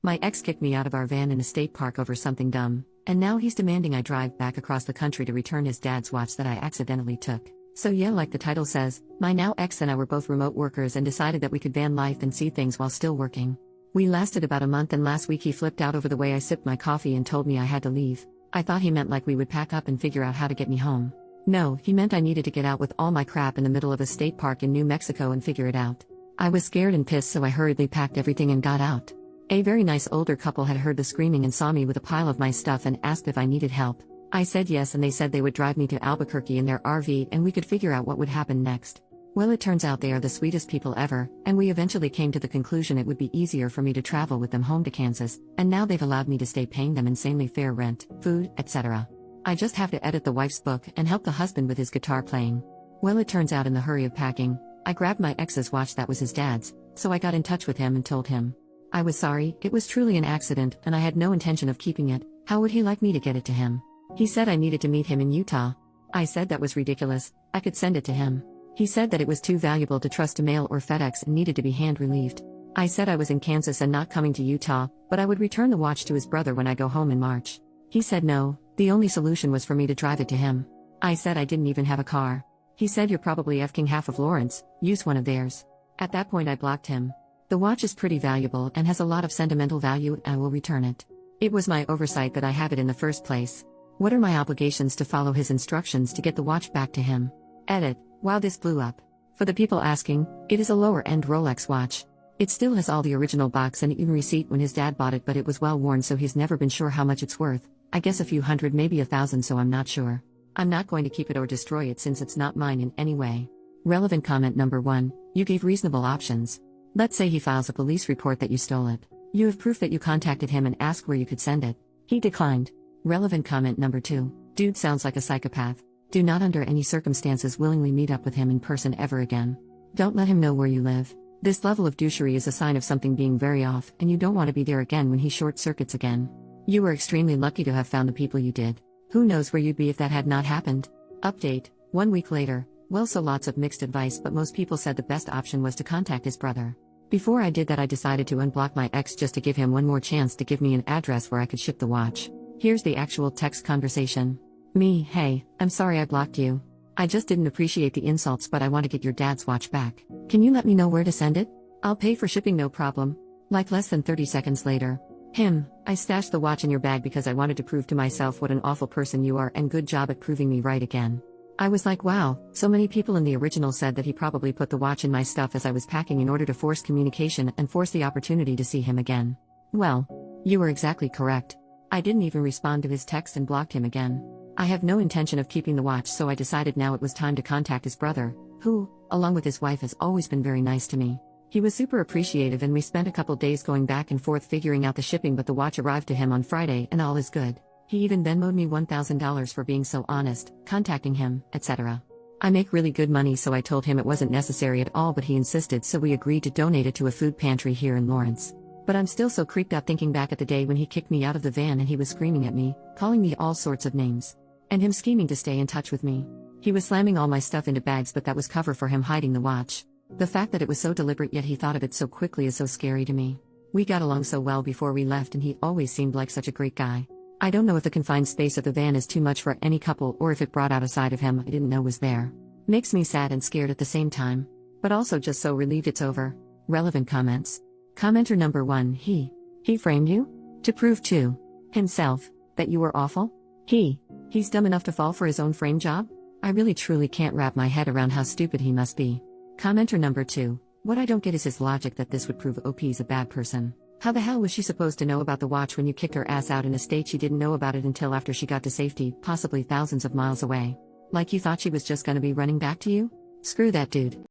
My ex kicked me out of our van in a state park over something dumb, and now he's demanding I drive back across the country to return his dad's watch that I accidentally took. So yeah, like the title says, my now ex and I were both remote workers and decided that we could van life and see things while still working. We lasted about a month, and last week he flipped out over the way I sipped my coffee and told me I had to leave. I thought he meant like we would pack up and figure out how to get me home. No, he meant I needed to get out with all my crap in the middle of a state park in New Mexico and figure it out. I was scared and pissed, so I hurriedly packed everything and got out. A very nice older couple had heard the screaming and saw me with a pile of my stuff and asked if I needed help. I said yes, and they said they would drive me to Albuquerque in their RV and we could figure out what would happen next. Well, it turns out they are the sweetest people ever, and we eventually came to the conclusion it would be easier for me to travel with them home to Kansas, and now they've allowed me to stay paying them insanely fair rent, food, etc. I just have to edit the wife's book and help the husband with his guitar playing. Well, it turns out in the hurry of packing, I grabbed my ex's watch that was his dad's, so I got in touch with him and told him I was sorry, it was truly an accident and I had no intention of keeping it. How would he like me to get it to him? He said I needed to meet him in Utah. I said that was ridiculous, I could send it to him. He said that it was too valuable to trust to mail or FedEx and needed to be hand-relieved. I said I was in Kansas and not coming to Utah, but I would return the watch to his brother when I go home in March. He said no, the only solution was for me to drive it to him. I said I didn't even have a car. He said you're probably effing half of Lawrence, use one of theirs. At that point I blocked him. The watch is pretty valuable and has a lot of sentimental value, and I will return it. It was my oversight that I have it in the first place. What are my obligations to follow his instructions to get the watch back to him? Edit. Wow, this blew up. For the people asking, it is a lower-end Rolex watch. It still has all the original box and even receipt when his dad bought it, but it was well worn, so he's never been sure how much it's worth. I guess a few hundred, maybe $1,000, so I'm not sure. I'm not going to keep it or destroy it since it's not mine in any way. Relevant comment number 1, you gave reasonable options. Let's say he files a police report that you stole it. You have proof that you contacted him and asked where you could send it. He declined. Relevant comment number 2, dude sounds like a psychopath. Do not under any circumstances willingly meet up with him in person ever again. Don't let him know where you live. This level of douchery is a sign of something being very off, and you don't want to be there again when he short-circuits again. You were extremely lucky to have found the people you did. Who knows where you'd be if that had not happened? Update, 1 week later. Well, so lots of mixed advice, but most people said the best option was to contact his brother. Before I did that, I decided to unblock my ex just to give him one more chance to give me an address where I could ship the watch. Here's the actual text conversation. Me, hey, I'm sorry I blocked you. I just didn't appreciate the insults, but I want to get your dad's watch back. Can you let me know where to send it? I'll pay for shipping, no problem. Like less than 30 seconds later. I stashed the watch in your bag because I wanted to prove to myself what an awful person you are, and good job at proving me right again. I was like, wow, so many people in the original said that he probably put the watch in my stuff as I was packing in order to force communication and force the opportunity to see him again. Well, you were exactly correct. I didn't even respond to his text and blocked him again. I have no intention of keeping the watch, so I decided now it was time to contact his brother, who, along with his wife, has always been very nice to me. He was super appreciative, and we spent a couple days going back and forth figuring out the shipping, but the watch arrived to him on Friday and all is good. He even Venmo'd me $1,000 for being so honest, contacting him, etc. I make really good money, so I told him it wasn't necessary at all, but he insisted, so we agreed to donate it to a food pantry here in Lawrence. But I'm still so creeped out thinking back at the day when he kicked me out of the van and he was screaming at me, calling me all sorts of names. And him scheming to stay in touch with me. He was slamming all my stuff into bags, but that was cover for him hiding the watch. The fact that it was so deliberate yet he thought of it so quickly is so scary to me. We got along so well before we left, and he always seemed like such a great guy. I don't know if the confined space of the van is too much for any couple, or if it brought out a side of him I didn't know was there. Makes me sad and scared at the same time. But also just so relieved it's over. Relevant comments. Commenter number 1, he framed you? To prove to himself that you were awful? He's dumb enough to fall for his own frame job? I really truly can't wrap my head around how stupid he must be. Commenter number 2, what I don't get is his logic that this would prove OP's a bad person. How the hell was she supposed to know about the watch when you kicked her ass out in a state she didn't know about it until after she got to safety, possibly thousands of miles away? Like you thought she was just gonna be running back to you? Screw that dude.